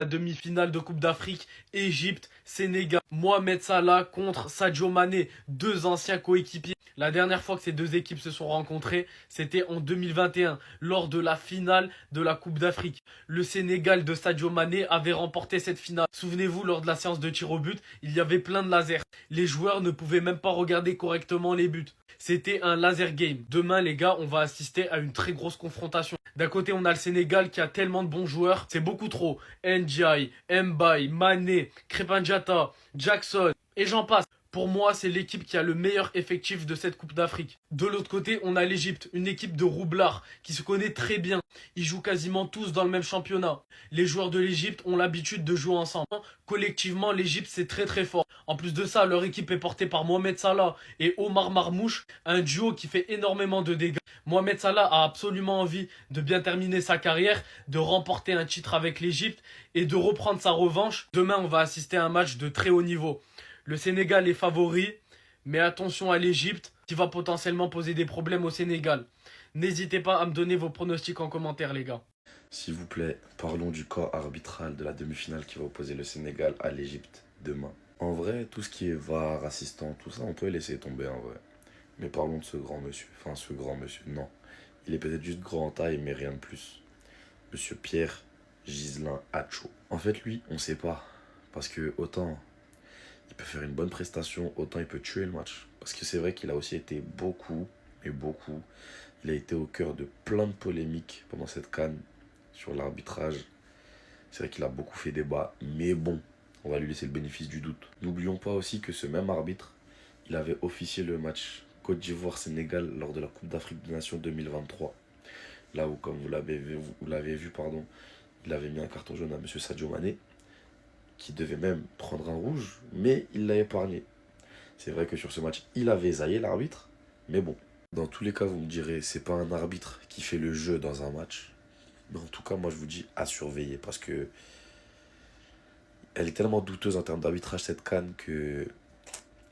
La demi-finale de Coupe d'Afrique, Égypte, Sénégal, Mohamed Salah contre Sadio Mané, deux anciens coéquipiers. La dernière fois que ces deux équipes se sont rencontrées, c'était en 2021, lors de la finale de la Coupe d'Afrique. Le Sénégal de Sadio Mané avait remporté cette finale. Souvenez-vous, lors de la séance de tir au but, il y avait plein de lasers. Les joueurs ne pouvaient même pas regarder correctement les buts. C'était un laser game. Demain, les gars, on va assister à une très grosse confrontation. D'un côté, on a le Sénégal qui a tellement de bons joueurs, c'est beaucoup trop. Ndiaye, Mbaye, Mané, Krépin Diatta, Jackson, et j'en passe. Pour moi, c'est l'équipe qui a le meilleur effectif de cette Coupe d'Afrique. De l'autre côté, on a l'Égypte, une équipe de roublards qui se connaît très bien. Ils jouent quasiment tous dans le même championnat. Les joueurs de l'Égypte ont l'habitude de jouer ensemble. Collectivement, l'Égypte, c'est très très fort. En plus de ça, leur équipe est portée par Mohamed Salah et Omar Marmouche, un duo qui fait énormément de dégâts. Mohamed Salah a absolument envie de bien terminer sa carrière, de remporter un titre avec l'Égypte et de reprendre sa revanche. Demain, on va assister à un match de très haut niveau. Le Sénégal est favori, mais attention à l'Égypte qui va potentiellement poser des problèmes au Sénégal. N'hésitez pas à me donner vos pronostics en commentaire, les gars. S'il vous plaît, parlons du corps arbitral de la demi-finale qui va opposer le Sénégal à l'Égypte demain. En vrai, tout ce qui est VAR, assistant, tout ça, on peut laisser tomber en vrai. Mais parlons de ce grand monsieur. Enfin, ce grand monsieur, non. Il est peut-être juste grand en taille, mais rien de plus. Monsieur Pierre Ghislain Acho. En fait, lui, on sait pas. Parce que autant il peut faire une bonne prestation, autant il peut tuer le match. Parce que c'est vrai qu'il a aussi été beaucoup, et beaucoup, il a été au cœur de plein de polémiques pendant cette CAN sur l'arbitrage. C'est vrai qu'il a beaucoup fait débat, mais bon, on va lui laisser le bénéfice du doute. N'oublions pas aussi que ce même arbitre, il avait officié le match Côte d'Ivoire-Sénégal lors de la Coupe d'Afrique des Nations 2023. Là où, comme vous l'avez vu, il avait mis un carton jaune à M. Sadio Mané, qui devait même prendre un rouge, mais il l'a épargné. C'est vrai que sur ce match, il avait zaillé l'arbitre, mais bon. Dans tous les cas, vous me direz, c'est pas un arbitre qui fait le jeu dans un match. Mais en tout cas, moi je vous dis à surveiller, parce que elle est tellement douteuse en termes d'arbitrage, cette CAN, que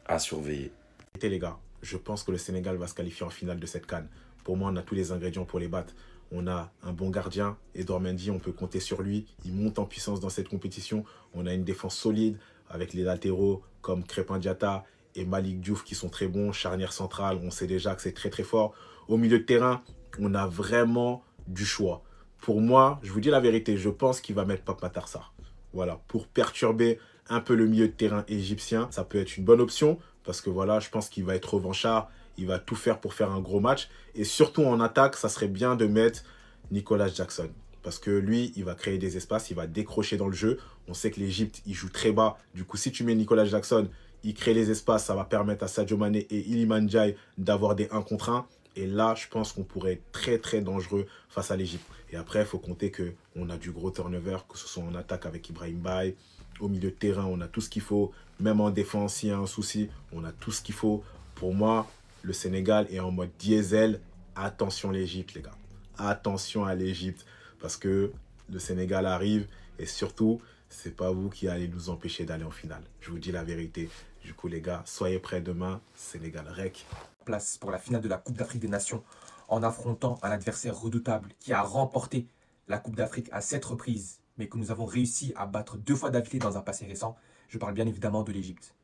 à surveiller. Les gars, je pense que le Sénégal va se qualifier en finale de cette CAN. Pour moi, on a tous les ingrédients pour les battre. On a un bon gardien, Edouard Mendy, on peut compter sur lui. Il monte en puissance dans cette compétition. On a une défense solide avec les latéraux comme Krépin Diatta et Malick Diouf qui sont très bons. Charnière centrale, on sait déjà que c'est très très fort. Au milieu de terrain, on a vraiment du choix. Pour moi, je vous dis la vérité, je pense qu'il va mettre Pape Matar Sarr. Voilà, pour perturber un peu le milieu de terrain égyptien. Ça peut être une bonne option parce que voilà, je pense qu'il va être revanchard. Il va tout faire pour faire un gros match. Et surtout en attaque, ça serait bien de mettre Nicolas Jackson. Parce que lui, il va créer des espaces, il va décrocher dans le jeu. On sait que l'Égypte, il joue très bas. Du coup, si tu mets Nicolas Jackson, il crée les espaces. Ça va permettre à Sadio Mané et Iliman Ndiaye d'avoir des 1 contre 1. Et là, je pense qu'on pourrait être très, très dangereux face à l'Égypte. Et après, il faut compter qu'on a du gros turnover, que ce soit en attaque avec Ibrahim Baye. Au milieu de terrain, on a tout ce qu'il faut. Même en défense, s'il y a un souci, on a tout ce qu'il faut. Pour moi, le Sénégal est en mode diesel. Attention l'Égypte, les gars. Attention à l'Égypte. Parce que le Sénégal arrive. Et surtout, c'est pas vous qui allez nous empêcher d'aller en finale. Je vous dis la vérité. Du coup, les gars, soyez prêts demain. Sénégal rec. Place pour la finale de la Coupe d'Afrique des Nations en affrontant un adversaire redoutable qui a remporté la Coupe d'Afrique à 7 reprises, mais que nous avons réussi à battre 2 fois d'affilée dans un passé récent. Je parle bien évidemment de l'Égypte.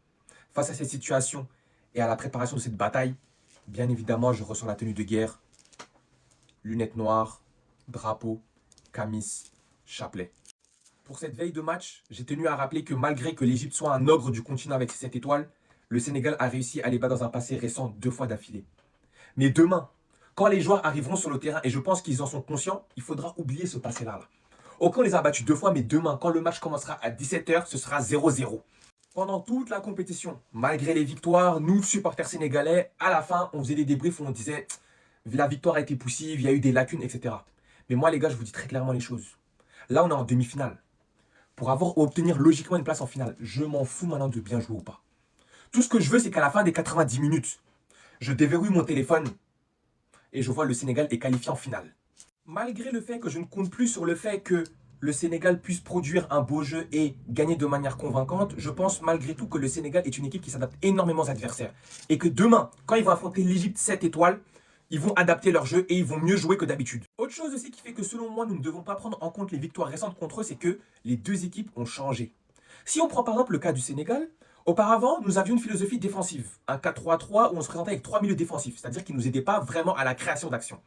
Face à cette situation et à la préparation de cette bataille, bien évidemment, je ressens la tenue de guerre, lunettes noires, drapeau, camis, chapelet. Pour cette veille de match, j'ai tenu à rappeler que malgré que l'Égypte soit un ogre du continent avec ses 7 étoiles, le Sénégal a réussi à les battre dans un passé récent 2 fois d'affilée. Mais demain, quand les joueurs arriveront sur le terrain, et je pense qu'ils en sont conscients, il faudra oublier ce passé-là. Ok, on les a battus 2 fois, mais demain, quand le match commencera à 17 h, ce sera 0-0. Pendant toute la compétition, malgré les victoires, nous, supporters sénégalais, à la fin, on faisait des débriefs où on disait la victoire a été poussive, il y a eu des lacunes, etc. Mais moi, les gars, je vous dis très clairement les choses. Là, on est en demi-finale. Pour obtenir logiquement une place en finale, je m'en fous maintenant de bien jouer ou pas. Tout ce que je veux, c'est qu'à la fin des 90 minutes, je déverrouille mon téléphone et je vois le Sénégal est qualifié en finale. Malgré le fait que je ne compte plus sur le fait que le Sénégal puisse produire un beau jeu et gagner de manière convaincante, je pense malgré tout que le Sénégal est une équipe qui s'adapte énormément aux adversaires. Et que demain, quand ils vont affronter l'Égypte 7 étoiles, ils vont adapter leur jeu et ils vont mieux jouer que d'habitude. Autre chose aussi qui fait que selon moi, nous ne devons pas prendre en compte les victoires récentes contre eux, c'est que les deux équipes ont changé. Si on prend par exemple le cas du Sénégal, auparavant, nous avions une philosophie défensive, un 4-3-3 où on se présentait avec 3 milieux défensifs, c'est-à-dire qu'ils ne nous aidaient pas vraiment à la création d'action.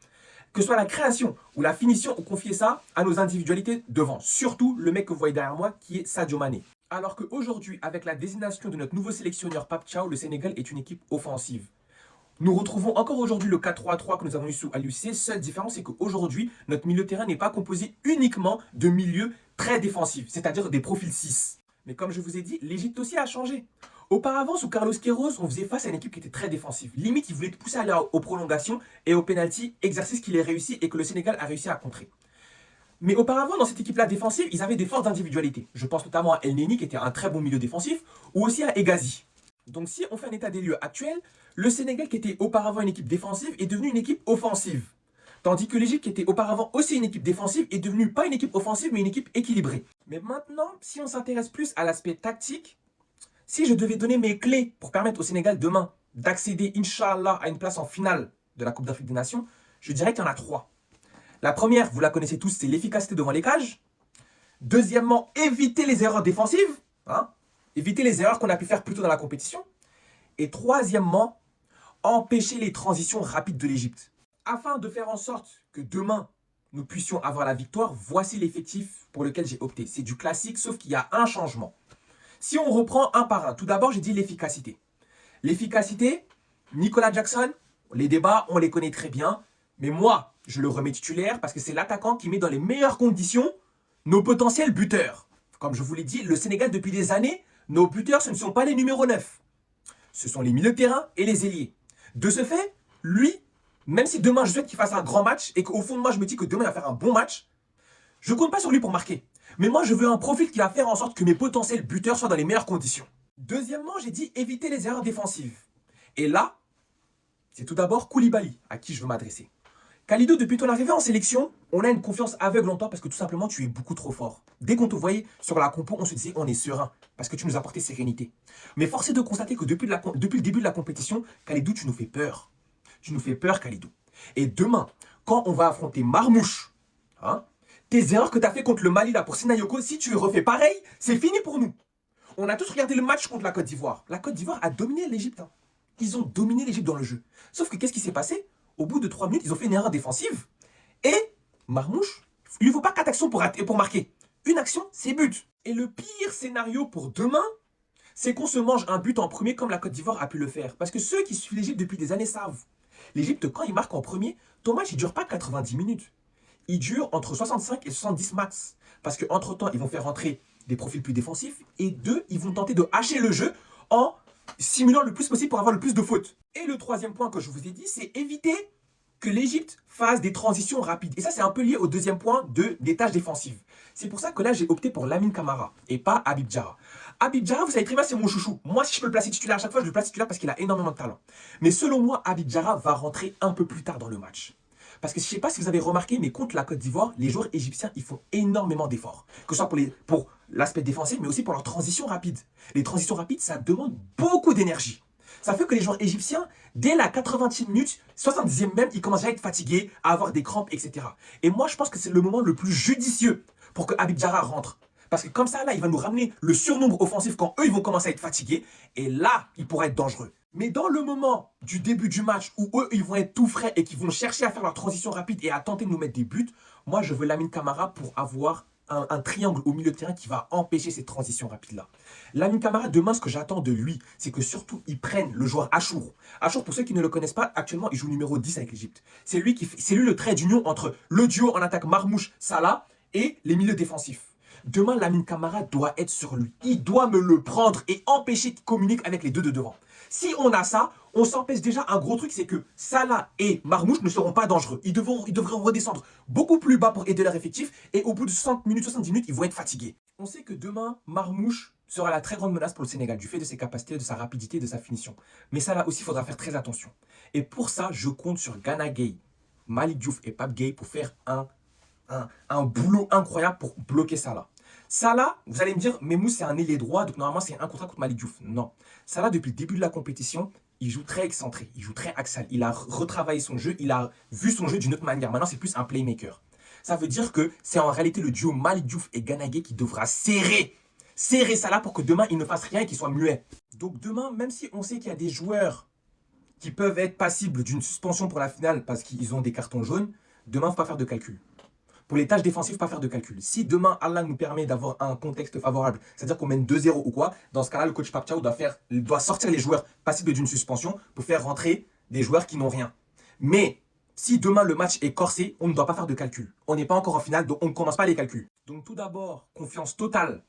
Que ce soit la création ou la finition, on confiait ça à nos individualités devant. Surtout le mec que vous voyez derrière moi qui est Sadio Mané. Alors qu'aujourd'hui, avec la désignation de notre nouveau sélectionneur Pape Thiaw, le Sénégal est une équipe offensive. Nous retrouvons encore aujourd'hui le 4-3-3 que nous avons eu sous Aliou Cissé. Seule différence, c'est qu'aujourd'hui, notre milieu de terrain n'est pas composé uniquement de milieux très défensifs, c'est-à-dire des profils 6. Mais comme je vous ai dit, l'Égypte aussi a changé. Auparavant, sous Carlos Queiroz, on faisait face à une équipe qui était très défensive. Limite, il voulait te pousser à aller aux prolongations et aux pénaltys, exercice qu'il a réussi et que le Sénégal a réussi à contrer. Mais auparavant, dans cette équipe-là défensive, ils avaient des fortes individualités. Je pense notamment à El Neni, qui était un très bon milieu défensif, ou aussi à Hegazi. Donc si on fait un état des lieux actuel, le Sénégal, qui était auparavant une équipe défensive, est devenu une équipe offensive. Tandis que l'Égypte, qui était auparavant aussi une équipe défensive, est devenue pas une équipe offensive, mais une équipe équilibrée. Mais maintenant, si on s'intéresse plus à l'aspect tactique, si je devais donner mes clés pour permettre au Sénégal demain d'accéder, Inch'Allah, à une place en finale de la Coupe d'Afrique des Nations, je dirais qu'il y en a 3. La première, vous la connaissez tous, c'est l'efficacité devant les cages. Deuxièmement, éviter les erreurs défensives. Éviter les erreurs qu'on a pu faire plus tôt dans la compétition. Et troisièmement, empêcher les transitions rapides de l'Égypte. Afin de faire en sorte que demain, nous puissions avoir la victoire, voici l'effectif pour lequel j'ai opté. C'est du classique, sauf qu'il y a un changement. Si on reprend un par un, tout d'abord, j'ai dit l'efficacité. L'efficacité, Nicolas Jackson, les débats, on les connaît très bien. Mais moi, je le remets titulaire parce que c'est l'attaquant qui met dans les meilleures conditions nos potentiels buteurs. Comme je vous l'ai dit, le Sénégal, depuis des années, nos buteurs, ce ne sont pas les numéros 9. Ce sont les milieux de terrain et les ailiers. De ce fait, lui, même si demain je souhaite qu'il fasse un grand match et qu'au fond de moi je me dis que demain il va faire un bon match, je ne compte pas sur lui pour marquer. Mais moi je veux un profil qui va faire en sorte que mes potentiels buteurs soient dans les meilleures conditions. Deuxièmement, j'ai dit éviter les erreurs défensives. Et là, c'est tout d'abord Koulibaly à qui je veux m'adresser. Kalidou, depuis ton arrivée en sélection, on a une confiance aveugle en toi parce que tout simplement tu es beaucoup trop fort. Dès qu'on te voyait sur la compo, on se disait on est serein parce que tu nous apportais sérénité. Mais force est de constater que depuis le début de la compétition, Kalidou, tu nous fais peur. Tu nous fais peur, Kalidou. Et demain, quand on va affronter Marmouche, tes erreurs que tu as fait contre le Mali là pour Sinayoko, si tu refais pareil, c'est fini pour nous. On a tous regardé le match contre la Côte d'Ivoire. La Côte d'Ivoire a dominé l'Égypte. Ils ont dominé l'Égypte dans le jeu. Sauf que qu'est-ce qui s'est passé? Au bout de 3 minutes, ils ont fait une erreur défensive. Et Marmouche, il ne faut pas 4 actions pour marquer. Une action, c'est but. Et le pire scénario pour demain, c'est qu'on se mange un but en premier comme la Côte d'Ivoire a pu le faire. Parce que ceux qui suivent l'Égypte depuis des années savent. L'Égypte, quand il marque en premier, ton match, il ne dure pas 90 minutes. Il dure entre 65 et 70 max. Parce qu'entre-temps, ils vont faire rentrer des profils plus défensifs. Et 2, ils vont tenter de hacher le jeu en simulant le plus possible pour avoir le plus de fautes. Et le troisième point que je vous ai dit, c'est éviter que l'Égypte fasse des transitions rapides. Et ça, c'est un peu lié au deuxième point des tâches défensives. C'est pour ça que là, j'ai opté pour Lamine Camara et pas Habib Diarra. Habib Diarra, vous savez très bien, c'est mon chouchou. Moi, si je peux le placer titulaire à chaque fois, je le place titulaire parce qu'il a énormément de talent. Mais selon moi, Habib Diarra va rentrer un peu plus tard dans le match. Parce que je ne sais pas si vous avez remarqué, mais contre la Côte d'Ivoire, les joueurs égyptiens, ils font énormément d'efforts. Que ce soit pour l'aspect défensif, mais aussi pour leur transition rapide. Les transitions rapides, ça demande beaucoup d'énergie. Ça fait que les joueurs égyptiens, dès la 80e minute, 70e même, ils commencent à être fatigués, à avoir des crampes, etc. Et moi, je pense que c'est le moment le plus judicieux pour que Habib Diarra rentre. Parce que comme ça, là, il va nous ramener le surnombre offensif quand eux, ils vont commencer à être fatigués. Et là, il pourra être dangereux. Mais dans le moment du début du match où eux, ils vont être tout frais et qu'ils vont chercher à faire leur transition rapide et à tenter de nous mettre des buts, moi, je veux Lamine Camara pour avoir un triangle au milieu de terrain qui va empêcher cette transition rapide-là. Lamine Camara, demain, ce que j'attends de lui, c'est que surtout, il prenne le joueur Achour. Achour, pour ceux qui ne le connaissent pas, actuellement, il joue numéro 10 avec l'Égypte. C'est lui le trait d'union entre le duo en attaque Marmouche-Salah et les milieux défensifs. Demain, Lamine Camara doit être sur lui. Il doit me le prendre et empêcher qu'il communique avec les deux de devant. Si on a ça, on s'empêche déjà un gros truc, c'est que Salah et Marmouche ne seront pas dangereux. Ils devraient redescendre beaucoup plus bas pour aider leur effectif. Et au bout de 60 minutes, 70 minutes, ils vont être fatigués. On sait que demain, Marmouche sera la très grande menace pour le Sénégal, du fait de ses capacités, de sa rapidité, de sa finition. Mais Salah aussi, il faudra faire très attention. Et pour ça, je compte sur Gana Gueye, Malick Diouf et Pape Gueye pour faire un boulot incroyable pour bloquer Salah. Salah, vous allez me dire, Memous c'est un ailier droit, donc normalement c'est un contrat contre Malick Diouf. Non. Salah, depuis le début de la compétition, il joue très excentré, il joue très axial. Il a retravaillé son jeu, il a vu son jeu d'une autre manière. Maintenant, c'est plus un playmaker. Ça veut dire que c'est en réalité le duo Malick Diouf et Gana Gueye qui devra serrer Salah pour que demain, il ne fasse rien et qu'il soit muet. Donc demain, même si on sait qu'il y a des joueurs qui peuvent être passibles d'une suspension pour la finale parce qu'ils ont des cartons jaunes, demain, il ne faut pas faire de calcul. Pour les tâches défensives, pas faire de calcul. Si demain, Allah nous permet d'avoir un contexte favorable, c'est-à-dire qu'on mène 2-0 ou quoi, dans ce cas-là, le coach Pape Thiaw doit sortir les joueurs passibles d'une suspension pour faire rentrer des joueurs qui n'ont rien. Mais si demain le match est corsé, on ne doit pas faire de calcul. On n'est pas encore en finale, donc on ne commence pas les calculs. Donc tout d'abord, confiance totale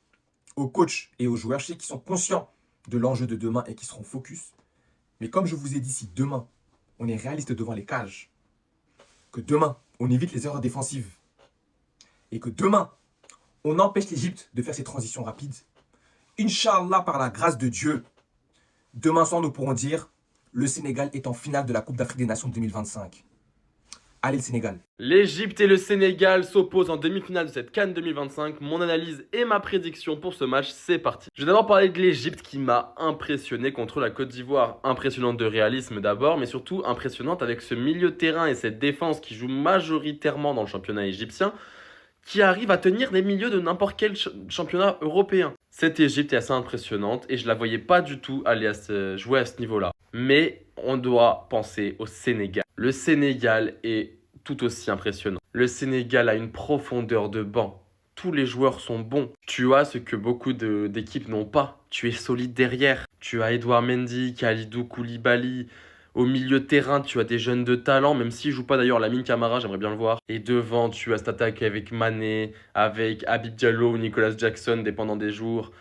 au coach et aux joueurs. Je sais qu'ils sont conscients de l'enjeu de demain et qui seront focus. Mais comme je vous ai dit, si demain, on est réaliste devant les cages, que demain, on évite les erreurs défensives, et que demain, on empêche l'Égypte de faire ses transitions rapides, Inch'Allah, par la grâce de Dieu, demain soir, nous pourrons dire le Sénégal est en finale de la Coupe d'Afrique des Nations 2025. Allez le Sénégal. L'Égypte et le Sénégal s'opposent en demi-finale de cette CAN 2025. Mon analyse et ma prédiction pour ce match, c'est parti. Je vais d'abord parler de l'Égypte qui m'a impressionné contre la Côte d'Ivoire. Impressionnante de réalisme d'abord, mais surtout impressionnante avec ce milieu de terrain et cette défense qui joue majoritairement dans le championnat égyptien, qui arrive à tenir des milieux de n'importe quel championnat européen. Cette Égypte est assez impressionnante et je la voyais pas du tout aller jouer à ce niveau-là. Mais on doit penser au Sénégal. Le Sénégal est tout aussi impressionnant. Le Sénégal a une profondeur de banc. Tous les joueurs sont bons. Tu as ce que beaucoup d'équipes n'ont pas. Tu es solide derrière. Tu as Edouard Mendy, Kalidou Koulibaly. Au milieu de terrain, tu as des jeunes de talent, même s'il ne joue pas d'ailleurs Lamine Camara, j'aimerais bien le voir. Et devant, tu as cette attaque avec Mané, avec Habib Diallo ou Nicolas Jackson, dépendant des jours.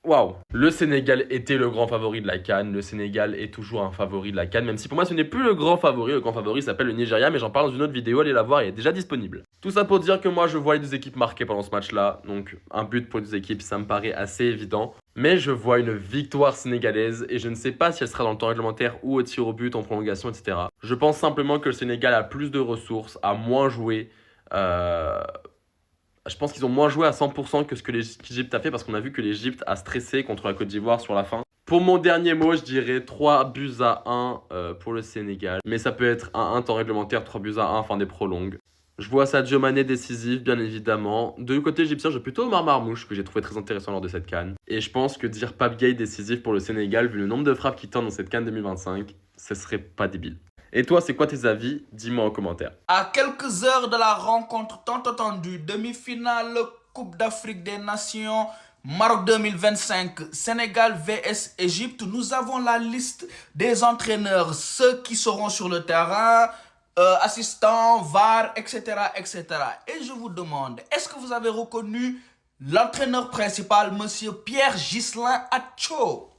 Waouh! Le Sénégal était le grand favori de la CAN. Le Sénégal est toujours un favori de la CAN, même si pour moi ce n'est plus le grand favori. Le grand favori s'appelle le Nigeria, mais j'en parle dans une autre vidéo, allez la voir, elle est déjà disponible. Tout ça pour dire que moi je vois les deux équipes marquées pendant ce match-là. Donc un but pour les deux équipes, ça me paraît assez évident. Mais je vois une victoire sénégalaise et je ne sais pas si elle sera dans le temps réglementaire ou au tir au but, en prolongation, etc. Je pense simplement que le Sénégal a plus de ressources, a moins joué. Je pense qu'ils ont moins joué à 100% que ce que l'Égypte a fait parce qu'on a vu que l'Égypte a stressé contre la Côte d'Ivoire sur la fin. Pour mon dernier mot, je dirais 3-1 pour le Sénégal. Mais ça peut être 1 temps réglementaire, 3-1, fin des prolongues. Je vois Sadio Mané décisif, bien évidemment. De côté égyptien, j'ai plutôt Omar Marmouche, que j'ai trouvé très intéressant lors de cette CAN. Et je pense que dire Pape Gueye décisif pour le Sénégal, vu le nombre de frappes qui tentent dans cette CAN 2025, ce serait pas débile. Et toi, c'est quoi tes avis? Dis-moi en commentaire. À quelques heures de la rencontre tant attendue, demi-finale Coupe d'Afrique des Nations, Maroc 2025, Sénégal vs Égypte, nous avons la liste des entraîneurs, ceux qui seront sur le terrain, assistants, VAR, etc., etc. Et je vous demande, est-ce que vous avez reconnu l'entraîneur principal, monsieur Pierre Ghislain Atcho?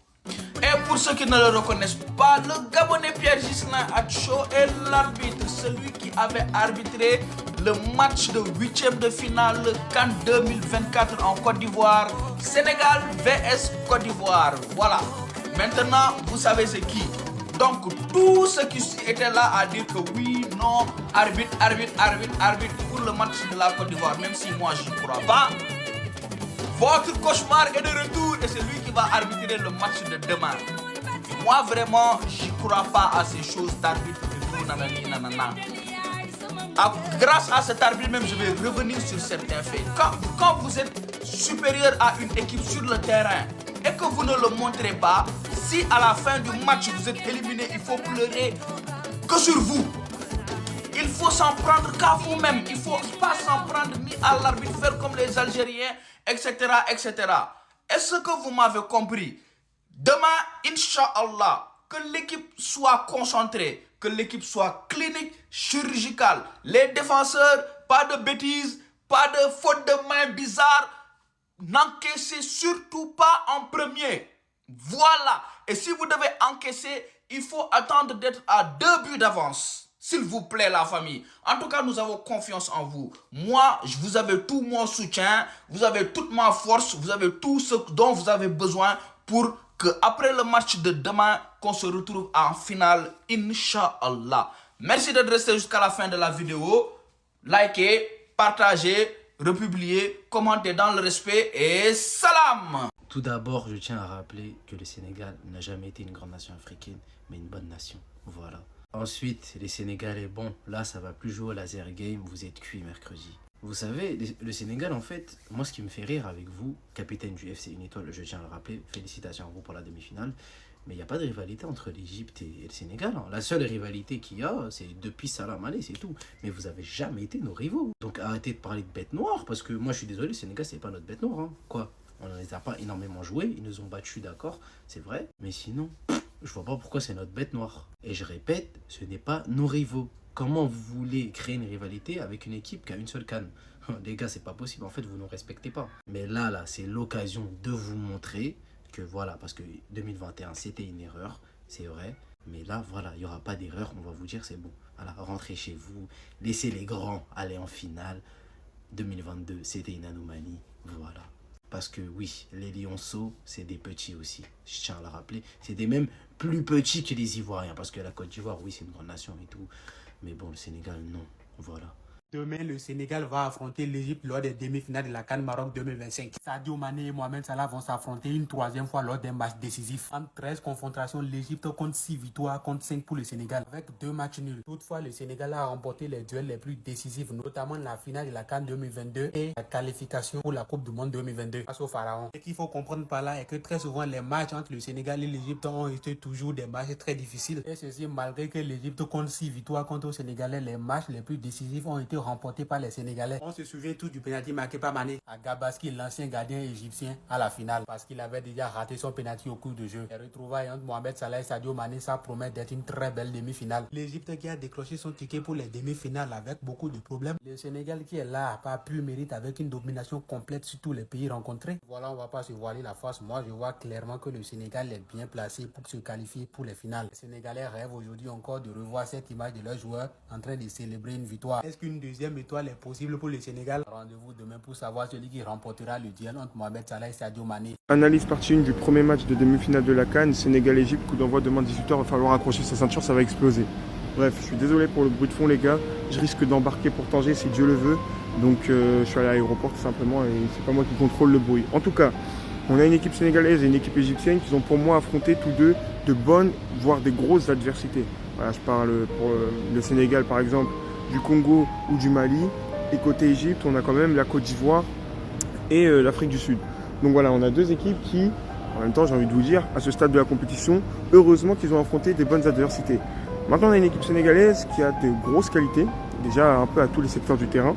Et pour ceux qui ne le reconnaissent pas, le Gabonais Pierre Ghislain Atcho est l'arbitre, celui qui avait arbitré le match de 8e de finale CAN 2024 en Côte d'Ivoire. Sénégal vs Côte d'Ivoire. Voilà. Maintenant, vous savez c'est qui. Donc, tous ceux qui étaient là à dire que oui, non, arbitre pour le match de la Côte d'Ivoire, même si moi je ne crois pas. Votre cauchemar est de retour et c'est lui qui va arbitrer le match de demain. Moi vraiment, j'y crois pas à ces choses d'arbitre et tout, nanani, nanana. Grâce à cet arbitre même, je vais revenir sur certains faits. Quand vous êtes supérieur à une équipe sur le terrain et que vous ne le montrez pas, si à la fin du match vous êtes éliminé, il faut pleurer que sur vous. Il faut s'en prendre qu'à vous-même. Il ne faut pas s'en prendre ni à l'arbitre, faire comme les Algériens, etc., etc. Est-ce que vous m'avez compris? Demain, Inch'Allah, que l'équipe soit concentrée, que l'équipe soit clinique, chirurgicale. Les défenseurs, pas de bêtises, pas de faute de main bizarre. N'encaissez surtout pas en premier. Voilà. Et si vous devez encaisser, il faut attendre d'être à 2 buts d'avance. S'il vous plaît, la famille. En tout cas, nous avons confiance en vous. Moi, vous avez tout mon soutien, vous avez toute ma force, vous avez tout ce dont vous avez besoin pour que après le match de demain, qu'on se retrouve en finale, Inch'Allah. Merci d'être resté jusqu'à la fin de la vidéo. Likez, partagez, republiez, commentez dans le respect et salam! Tout d'abord, je tiens à rappeler que le Sénégal n'a jamais été une grande nation africaine, mais une bonne nation. Voilà. Ensuite, les Sénégalais, bon, là, ça va plus jouer au laser game, vous êtes cuits mercredi. Vous savez, le Sénégal, en fait, moi, ce qui me fait rire avec vous, capitaine du FC Une Étoile, je tiens à le rappeler, félicitations à vous pour la demi-finale, mais il n'y a pas de rivalité entre l'Égypte et le Sénégal. Hein. La seule rivalité qu'il y a, c'est depuis Salah Mané, c'est tout. Mais vous avez jamais été nos rivaux. Donc arrêtez de parler de bête noire, parce que moi, je suis désolé, le Sénégal, c'est pas notre bête noire. Hein. Quoi? On ne les a pas énormément joués, ils nous ont battus, d'accord, c'est vrai. Mais sinon, je vois pas pourquoi c'est notre bête noire. Et je répète, ce n'est pas nos rivaux. Comment vous voulez créer une rivalité avec une équipe qui a une seule canne? Les gars, c'est pas possible, en fait, vous ne nous respectez pas. Mais là, c'est l'occasion de vous montrer que voilà, parce que 2021, c'était une erreur, c'est vrai. Mais là, voilà, il n'y aura pas d'erreur, on va vous dire, c'est bon. Voilà, rentrez chez vous, laissez les grands aller en finale. 2022, c'était une anomalie, voilà. Parce que oui, les lionceaux, c'est des petits aussi. Je tiens à le rappeler. C'est des même plus petits que les Ivoiriens. Parce que la Côte d'Ivoire, oui, c'est une grande nation et tout. Mais bon, le Sénégal, non. Voilà. Demain, le Sénégal va affronter l'Égypte lors des demi-finales de la CAN Maroc 2025. Sadio Mané et Mohamed Salah vont s'affronter une troisième fois lors d'un match décisif. En 13 confrontations, l'Égypte compte 6 victoires contre 5 pour le Sénégal, avec 2 matchs nuls. Toutefois, le Sénégal a remporté les duels les plus décisifs, notamment la finale de la CAN 2022 et la qualification pour la Coupe du Monde 2022 face au Pharaon. Ce qu'il faut comprendre par là est que très souvent, les matchs entre le Sénégal et l'Égypte ont été toujours des matchs très difficiles. Et ceci, malgré que l'Égypte compte 6 victoires contre le Sénégalais, les matchs les plus décisifs ont été remporté par les Sénégalais. On se souvient tous du pénalty marqué par Mané à Gabaski, l'ancien gardien égyptien, à la finale, parce qu'il avait déjà raté son pénalty au cours de jeu. Les retrouvailles entre Mohamed Salah et Sadio Mané, ça promet d'être une très belle demi-finale. L'Égypte qui a décroché son ticket pour les demi-finales avec beaucoup de problèmes. Le Sénégal qui est là n'a pas pu le mérite avec une domination complète sur tous les pays rencontrés. Voilà, on va pas se voiler la face. Moi, je vois clairement que le Sénégal est bien placé pour se qualifier pour les finales. Les Sénégalais rêvent aujourd'hui encore de revoir cette image de leurs joueurs en train de célébrer une victoire. Est-ce qu'une deuxième étoile est possible pour le Sénégal? Rendez-vous demain pour savoir celui qui remportera le duel entre Mohamed Salah et Sadio Mané. Analyse partie 1 du premier match de demi-finale de la CAN, Sénégal-Égypte, coup d'envoi demain 18h, il va falloir accrocher sa ceinture, ça va exploser. Bref, je suis désolé pour le bruit de fond les gars, je risque d'embarquer pour Tanger si Dieu le veut, donc je suis allé à l'aéroport tout simplement et c'est pas moi qui contrôle le bruit. En tout cas, on a une équipe sénégalaise et une équipe égyptienne qui ont pour moi affronté tous deux de bonnes, voire des grosses adversités. Voilà, je parle pour le Sénégal par exemple, du Congo ou du Mali. Et côté Égypte, on a quand même la Côte d'Ivoire et l'Afrique du Sud. Donc voilà, on a deux équipes qui, en même temps, j'ai envie de vous dire, à ce stade de la compétition, heureusement qu'ils ont affronté des bonnes adversités. Maintenant, on a une équipe sénégalaise qui a de grosses qualités, déjà un peu à tous les secteurs du terrain.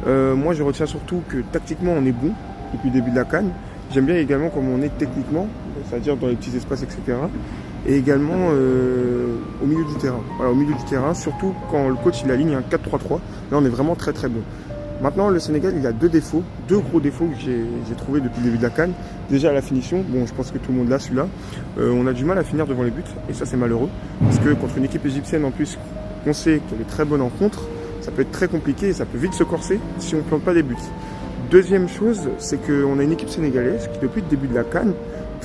Moi, je retiens surtout que tactiquement, on est bon depuis le début de la CAN. J'aime bien également comment on est techniquement, c'est-à-dire dans les petits espaces, etc. Et également au milieu du terrain. Voilà, au milieu du terrain, surtout quand le coach il aligne un 4-3-3. Là, on est vraiment très très bon. Maintenant, le Sénégal, il a deux gros défauts que j'ai trouvés depuis le début de la CAN. Déjà, la finition, bon, je pense que tout le monde l'a celui-là. On a du mal à finir devant les buts, et ça, c'est malheureux. Parce que contre une équipe égyptienne, en plus, on sait qu'elle est très bonne en contre, ça peut être très compliqué et ça peut vite se corser si on ne plante pas des buts. Deuxième chose, c'est qu'on a une équipe sénégalaise qui, depuis le début de la CAN,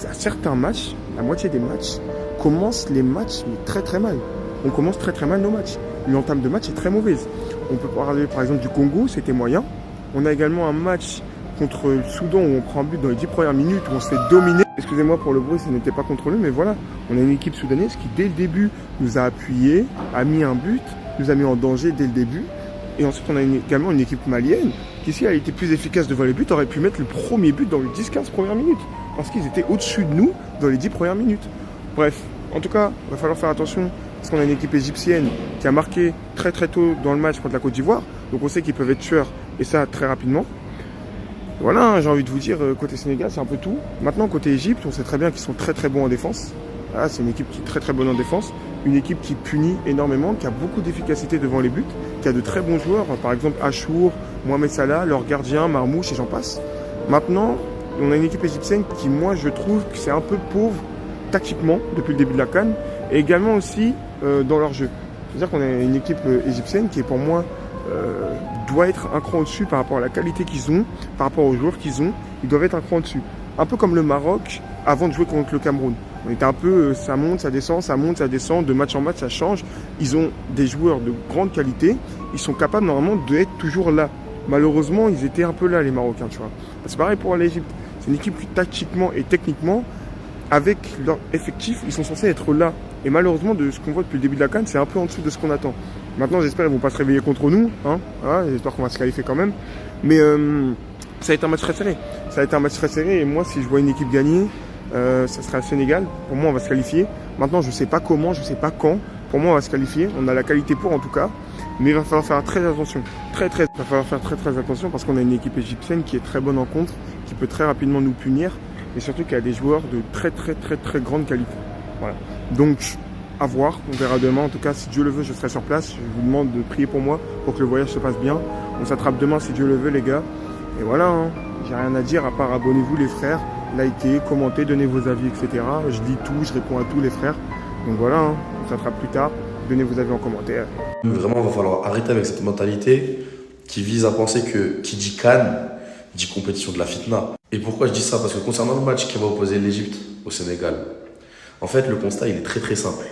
à certains matchs, la moitié des matchs, commence les matchs mais très très mal. On commence très très mal nos matchs. L'entame de match est très mauvaise. On peut parler par exemple du Congo, c'était moyen. On a également un match contre le Soudan où on prend un but dans les 10 premières minutes, où on se fait dominer. Excusez-moi pour le bruit, ça n'était pas contrôlé, mais voilà. On a une équipe soudanaise qui dès le début nous a appuyé, a mis un but, nous a mis en danger dès le début. Et ensuite on a également une équipe malienne qui, si elle était plus efficace devant les buts, aurait pu mettre le premier but dans les 10-15 premières minutes. Parce qu'ils étaient au-dessus de nous dans les 10 premières minutes. Bref, en tout cas, il va falloir faire attention parce qu'on a une équipe égyptienne qui a marqué très très tôt dans le match contre la Côte d'Ivoire. Donc on sait qu'ils peuvent être tueurs et ça très rapidement. Voilà, j'ai envie de vous dire, côté Sénégal, c'est un peu tout. Maintenant, côté Égypte, on sait très bien qu'ils sont très très bons en défense. Voilà, c'est une équipe qui est très très bonne en défense. Une équipe qui punit énormément, qui a beaucoup d'efficacité devant les buts, qui a de très bons joueurs. Par exemple, Achour, Mohamed Salah, leur gardien, Marmouche et j'en passe. Maintenant, on a une équipe égyptienne qui, moi, je trouve que c'est un peu pauvre tactiquement depuis le début de la CAN et également aussi dans leur jeu. C'est-à-dire qu'on a une équipe égyptienne qui, pour moi, doit être un cran au-dessus par rapport à la qualité qu'ils ont, par rapport aux joueurs qu'ils ont. Ils doivent être un cran au-dessus. Un peu comme le Maroc avant de jouer contre le Cameroun. On était un peu, ça monte, ça descend, ça monte, ça descend, de match en match, ça change. Ils ont des joueurs de grande qualité. Ils sont capables normalement d'être toujours là. Malheureusement, ils étaient un peu là, les Marocains, tu vois. C'est pareil pour l'Égypte. C'est une équipe qui, tactiquement et techniquement, avec leur effectif, ils sont censés être là. Et malheureusement, de ce qu'on voit depuis le début de la CAN, c'est un peu en dessous de ce qu'on attend. Maintenant, j'espère qu'ils ne vont pas se réveiller contre nous. Hein, voilà, j'espère qu'on va se qualifier quand même. Mais ça va être un match très serré. Ça va être un match très serré. Et moi, si je vois une équipe gagner, ça sera le Sénégal. Pour moi, on va se qualifier. Maintenant, je ne sais pas comment, je ne sais pas quand. Pour moi, on va se qualifier. On a la qualité pour, en tout cas. Mais il va falloir faire très attention. Il va falloir faire très attention parce qu'on a une équipe égyptienne qui est très bonne en contre, qui peut très rapidement nous punir. Et surtout qu'il y a des joueurs de très grande qualité. Voilà. Donc, à voir, on verra demain. En tout cas, si Dieu le veut, je serai sur place. Je vous demande de prier pour moi, pour que le voyage se passe bien. On s'attrape demain si Dieu le veut, les gars. Et voilà, hein. J'ai rien à dire à part abonnez-vous les frères, likez, commentez, donnez vos avis, etc. Je dis tout, je réponds à tous les frères. Donc voilà, hein. On s'attrape plus tard. Donnez vos avis en commentaire. Vraiment, il va falloir arrêter avec cette mentalité qui vise à penser que qui dit CAN dit compétition de la fitna. Et pourquoi je dis ça? Parce que concernant le match qui va opposer l'Égypte au Sénégal, en fait, le constat, il est très simple.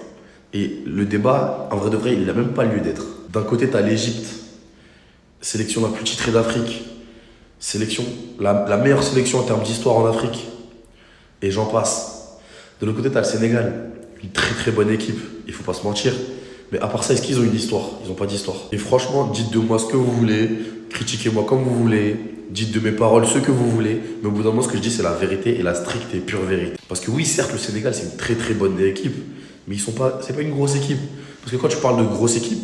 Et le débat, en vrai de vrai, il n'a même pas lieu d'être. D'un côté, tu as l'Égypte, sélection la plus titrée d'Afrique, la meilleure sélection en termes d'histoire en Afrique, et j'en passe. De l'autre côté, tu as le Sénégal, une très bonne équipe, il ne faut pas se mentir. Mais à part ça, est-ce qu'ils ont une histoire? Ils n'ont pas d'histoire. Et franchement, dites de moi ce que vous voulez, critiquez-moi comme vous voulez, dites de mes paroles ce que vous voulez, mais au bout d'un moment, ce que je dis, c'est la vérité et la stricte et pure vérité. Parce que oui, certes, le Sénégal, c'est une très bonne équipe, mais c'est pas une grosse équipe. Parce que quand tu parles de grosse équipe,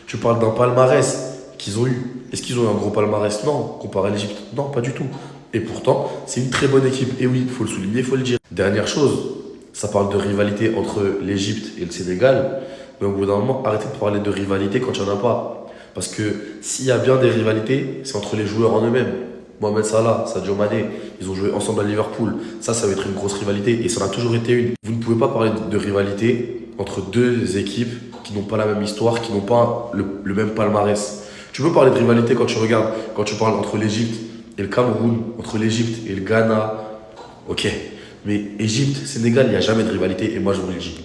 tu parles d'un palmarès qu'ils ont eu. Est-ce qu'ils ont eu un gros palmarès? Non. Comparé à l'Égypte? Non, pas du tout. Et pourtant, c'est une très bonne équipe. Et oui, il faut le souligner, il faut le dire. Dernière chose, ça parle de rivalité entre l'Égypte et le Sénégal. Mais au bout d'un moment, arrêtez de parler de rivalité quand il n'y en a pas. Parce que s'il y a bien des rivalités, c'est entre les joueurs en eux-mêmes. Mohamed Salah, Sadio Mané, ils ont joué ensemble à Liverpool. Ça va être une grosse rivalité et ça en a toujours été une. Vous ne pouvez pas parler de rivalité entre deux équipes qui n'ont pas la même histoire, qui n'ont pas le même palmarès. Tu peux parler de rivalité quand tu parles entre l'Égypte et le Cameroun, entre l'Égypte et le Ghana. Ok, mais Égypte, Sénégal, il n'y a jamais de rivalité et moi je vous le dis.